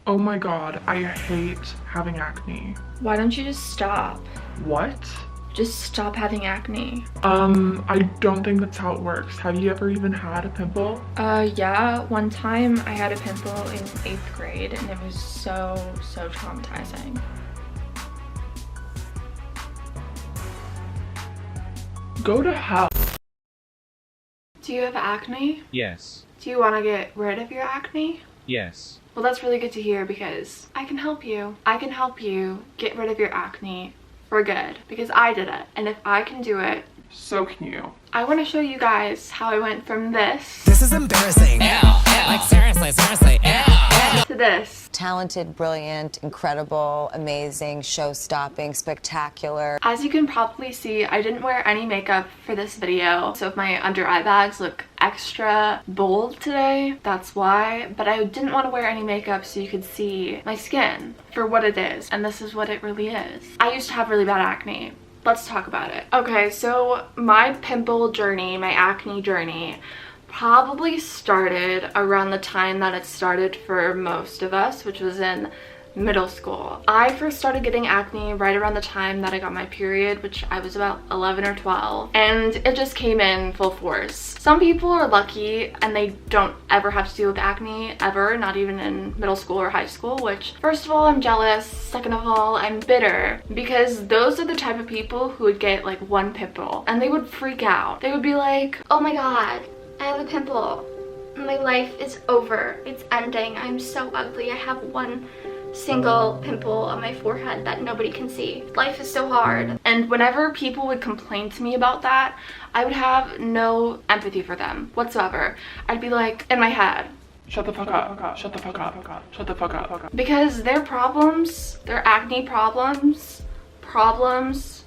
Oh my god, I hate having acne. Why don't you just stop? What? Just stop having acne. I don't think that's how it works. Have you ever even had a pimple? Yeah, one time I had a pimple in 8th grade and it was so traumatizing. Go to hell. Do you have acne? Yes. Do you want to get rid of your acne? Yes. Well, that's really good to hear because I can help you. I can help you get rid of your acne for good because I did it. And if I can do it, so can you. I want to show you guys how I went from this. This is embarrassing. Ew, ew. Like seriously, ew. To this. Talented, brilliant, incredible, amazing, show-stopping, spectacular. As you can probably see, I didn't wear any makeup for this video, so if my under eye bags look extra bold today, that's why. But I didn't want to wear any makeup so you could see my skin for what it is, and this is what it really is. I used to have really bad acne. Let's talk about it. Okay, so my pimple journey, my acne journey, probably started around the time that it started for most of us, which was in middle school. I first started getting acne right around the time that I got my period, which I was about 11 or 12, and it just came in full force. Some people are lucky and they don't ever have to deal with acne ever, not even in middle school or high school, which first of all, I'm jealous. Second of all, I'm bitter because those are the type of people who would get like one pimple and they would freak out. They would be like, oh my god, I have a pimple. My life is over. It's ending. I'm so ugly. I have one single pimple on my forehead that nobody can see. Life is so hard. And whenever people would complain to me about that, I would have no empathy for them whatsoever. I'd be like, in my head, Shut the fuck up. Shut the fuck up. Shut the fuck up. because their problems, their acne problems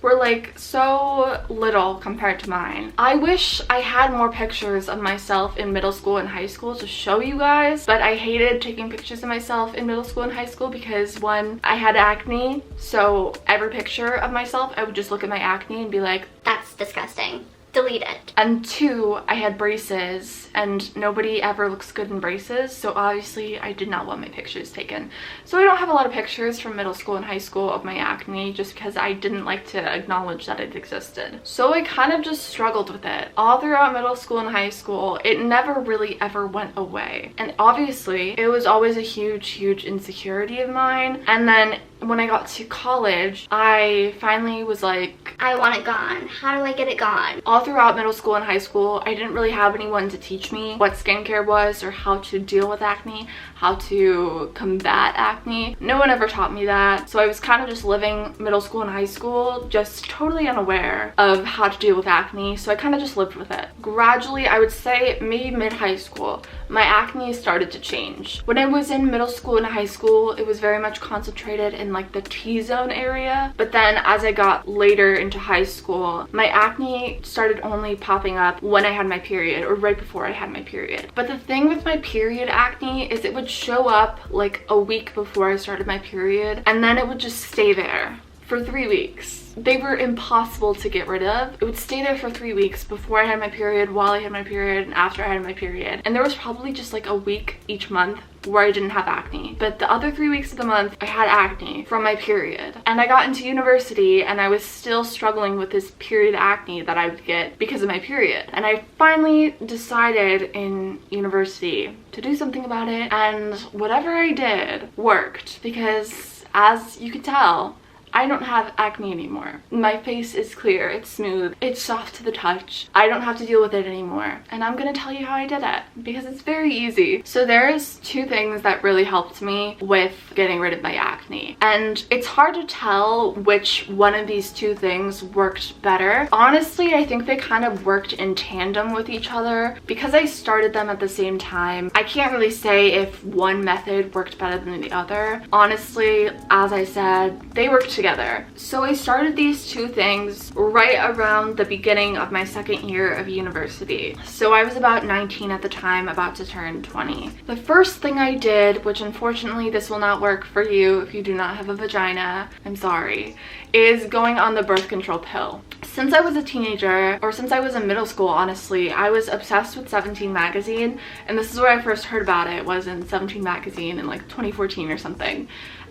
were like so little compared to mine. I wish I had more pictures of myself in middle school and high school to show you guys, but I hated taking pictures of myself in middle school and high school because one, I had acne, so every picture of myself I would just look at my acne and be like, that's disgusting. Delete it. and two, I had braces and nobody ever looks good in braces, so obviously I did not want my pictures taken. So I don't have a lot of pictures from middle school and high school of my acne just because I didn't like to acknowledge that it existed. So I kind of just struggled with it all throughout middle school and high school. It never really ever went away, and obviously it was always a huge insecurity of mine. And then when I got to college, I finally was like, I want it gone. How do I get it gone? all throughout middle school and high school, I didn't really have anyone to teach me what skincare was or how to deal with acne, how to combat acne. No one ever taught me that. So I was kind of just living middle school and high school just totally unaware of how to deal with acne. So I kind of just lived with it. Gradually, I would say maybe mid-high school, my acne started to change. When I was in middle school and high school, it was very much concentrated in like the T-zone area. But then as I got later into high school, my acne started only popping up when I had my period or right before I had my period. But the thing with my period acne is it would show up like a week before I started my period, and then it would just stay there for 3 weeks. They were impossible to get rid of. It would stay there for 3 weeks before I had my period, while I had my period, and after I had my period. And there was probably just like a week each month where I didn't have acne. But the other 3 weeks of the month, I had acne from my period. And I got into university and I was still struggling with this period acne that I would get because of my period. And I finally decided in university to do something about it. And whatever I did worked because, as you can tell, I don't have acne anymore. My face is clear, it's smooth, it's soft to the touch. I don't have to deal with it anymore. And I'm gonna tell you how I did it because it's very easy. So there's two things that really helped me with getting rid of my acne. And it's hard to tell which one of these two things worked better. Honestly, I think they kind of worked in tandem with each other because I started them at the same time. I can't really say if one method worked better than the other. Honestly, as I said, they worked together. So I started these two things right around the beginning of my second year of university. So I was about 19 at the time, about to turn 20. The first thing I did, which unfortunately this will not work for you if you do not have a vagina, I'm sorry, is going on the birth control pill. Since I was a teenager, or since I was in middle school, honestly, I was obsessed with 17 magazine, and this is where I first heard about it, was in 17 magazine in like 2014 or something.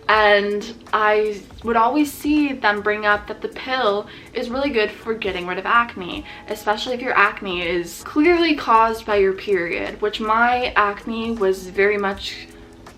And I would always see them bring up that the pill is really good for getting rid of acne, especially if your acne is clearly caused by your period, which my acne was very much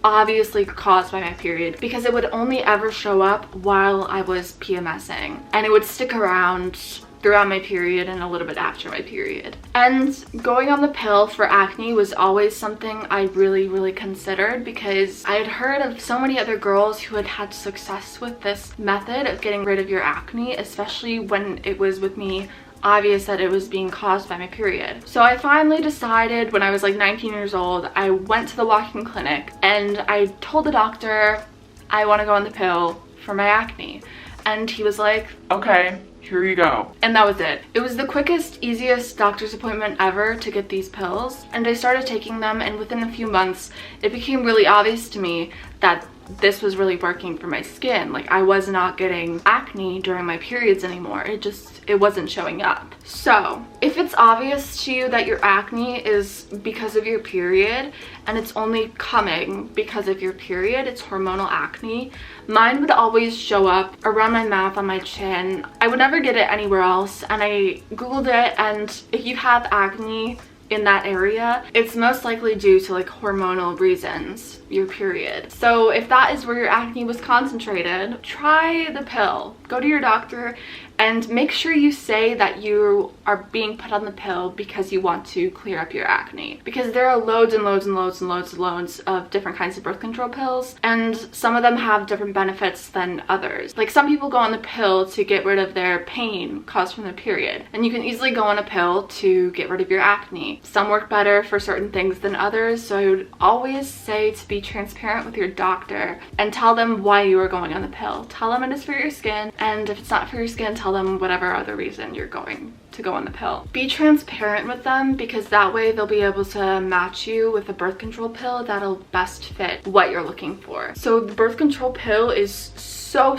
obviously caused by my period, because it would only ever show up while I was PMSing, and it would stick around throughout my period and a little bit after my period. And going on the pill for acne was always something I really considered, because I had heard of so many other girls who had had success with this method of getting rid of your acne, especially when it was with me obvious that it was being caused by my period. So I finally decided when I was like 19 years old, I went to the walk-in clinic and I told the doctor I want to go on the pill for my acne. And he was like, okay, here you go. And that was it. It was the quickest, easiest doctor's appointment ever to get these pills. And I started taking them, and within a few months, it became really obvious to me that this was really working for my skin. Like, I was not getting acne during my periods anymore. It wasn't showing up. So if it's obvious to you that your acne is because of your period, and it's only coming because of your period, it's hormonal acne. Mine would always show up around my mouth, on my chin. I would never get it anywhere else, and I googled it, and if you have acne in that area, it's most likely due to like hormonal reasons, your period. So if that is where your acne was concentrated, try the pill. Go to your doctor and make sure you say that you are being put on the pill because you want to clear up your acne, because there are loads of different kinds of birth control pills, and some of them have different benefits than others. Like, some people go on the pill to get rid of their pain caused from their period, and you can easily go on a pill to get rid of your acne. Some work better for certain things than others, so I would always say to be transparent with your doctor and tell them why you are going on the pill. Tell them it is for your skin, and if it's not for your skin, tell them whatever other reason you're going to go on the pill. Be transparent with them, because that way they'll be able to match you with a birth control pill that'll best fit what you're looking for. So the birth control pill is so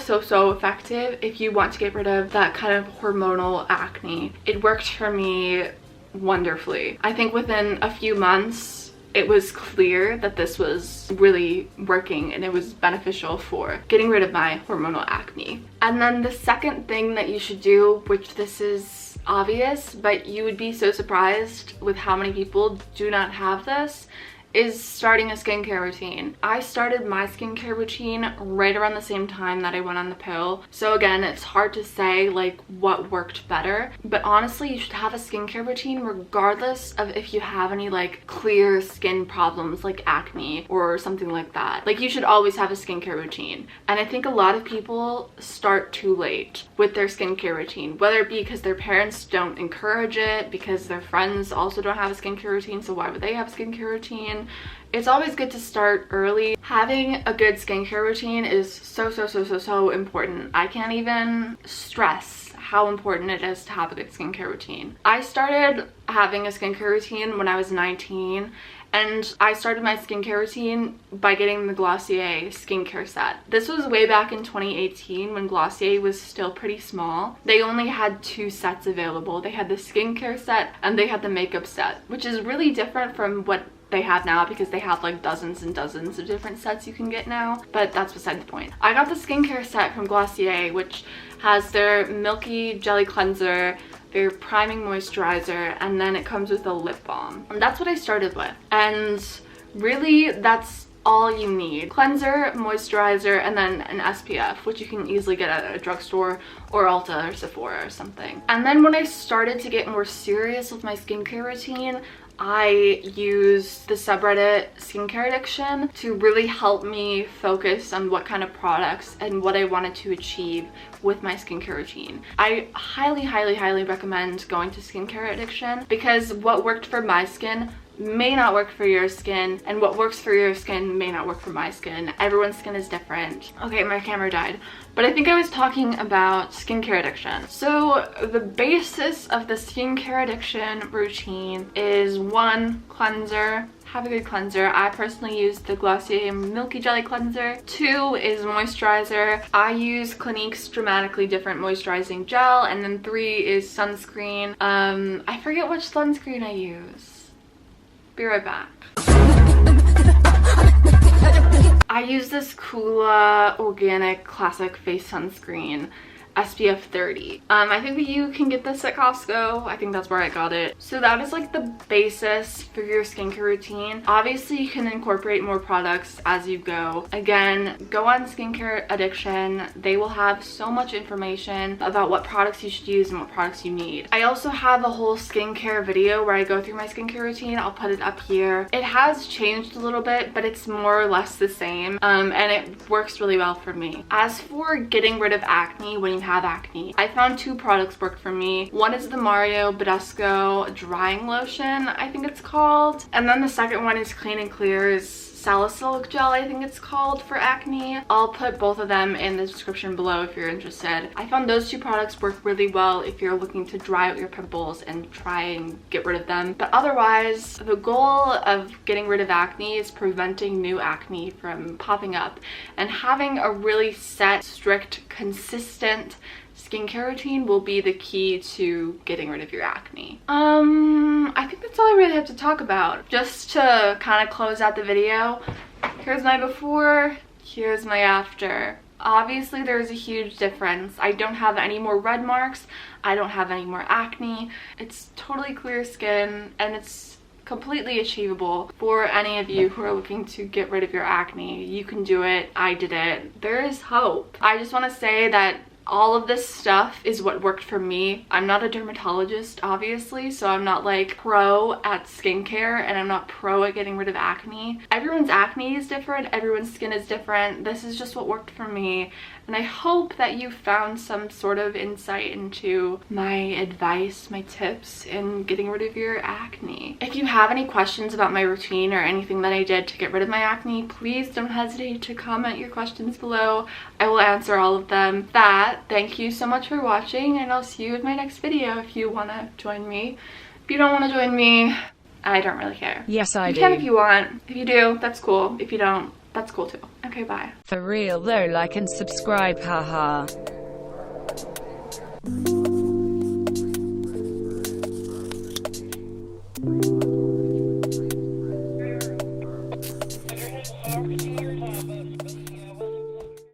effective if you want to get rid of that kind of hormonal acne. It worked for me wonderfully. I think within a few months it was clear that this was really working and it was beneficial for getting rid of my hormonal acne. And then the second thing that you should do, which this is obvious, but you would be so surprised with how many people do not have this, is starting a skincare routine. I started my skincare routine right around the same time that I went on the pill. So again, it's hard to say like what worked better, but honestly, you should have a skincare routine regardless of if you have any like clear skin problems like acne or something like that. Like, you should always have a skincare routine. And I think a lot of people start too late with their skincare routine, whether it be because their parents don't encourage it, because their friends also don't have a skincare routine, so why would they have a skincare routine? It's always good to start early. Having a good skincare routine is so important. I can't even stress how important it is to have a good skincare routine. I started having a skincare routine when I was 19, and I started my skincare routine by getting the Glossier skincare set. This was way back in 2018 when Glossier was still pretty small. They only had 2 sets available. They had the skincare set and they had the makeup set, which is really different from what they have now, because they have like dozens and dozens of different sets you can get now, but that's beside the point. I got the skincare set from Glossier, which has their milky jelly cleanser, their priming moisturizer, and then it comes with a lip balm. And that's what I started with. And really, that's all you need. Cleanser, moisturizer, and then an SPF, which you can easily get at a drugstore or Ulta or Sephora or something. And then when I started to get more serious with my skincare routine, I used the subreddit Skincare Addiction to really help me focus on what kind of products and what I wanted to achieve with my skincare routine. I highly recommend going to Skincare Addiction, because what worked for my skin may not work for your skin, and what works for your skin may not work for my skin. Everyone's skin is different. Okay, my camera died. But I think I was talking about skincare addiction. So the basis of the skincare addiction routine is 1, cleanser. Have a good cleanser. I personally use the Glossier Milky Jelly Cleanser. 2 is moisturizer. I use Clinique's Dramatically Different Moisturizing Gel. And then 3 is sunscreen. I forget which sunscreen I use. Be right back. I use this Kula Organic Classic Face Sunscreen. SPF 30. I think that you can get this at Costco. I think that's where I got it. So that is like the basis for your skincare routine. Obviously, you can incorporate more products as you go. Again, go on Skincare Addiction. They will have so much information about what products you should use and what products you need. I also have a whole skincare video where I go through my skincare routine. I'll put it up here. It has changed a little bit, but it's more or less the same, and it works really well for me. As for getting rid of acne when you have acne, I found 2 products work for me. One is the Mario Badescu Drying Lotion, I think it's called. And then the second one is Clean and Clear's Salicylic Gel, I think it's called, for acne. I'll put both of them in the description below if you're interested. I found those 2 products work really well if you're looking to dry out your pimples and try and get rid of them. But otherwise, the goal of getting rid of acne is preventing new acne from popping up, and having a really set, strict, consistent skincare routine will be the key to getting rid of your acne. I think that's all I really have to talk about. Just to kind of close out the video, here's my before, here's my after. Obviously, there's a huge difference. I don't have any more red marks. I don't have any more acne. It's totally clear skin, and it's completely achievable for any of you who are looking to get rid of your acne. You can do it. I did it. There is hope. I just want to say that all of this stuff is what worked for me. I'm not a dermatologist, obviously, so I'm not like pro at skincare, and I'm not pro at getting rid of acne. Everyone's acne is different. Everyone's skin is different. This is just what worked for me, and I hope that you found some sort of insight into my advice, my tips in getting rid of your acne. If you have any questions about my routine or anything that I did to get rid of my acne, please don't hesitate to comment your questions below. I will answer all of them. Thank you so much for watching, and I'll see you in my next video if you want to join me. If you don't want to join me, I don't really care. Yes, I do. You can if you want. If you do, that's cool. If you don't, that's cool too. Okay, bye. For real though, like and subscribe, haha.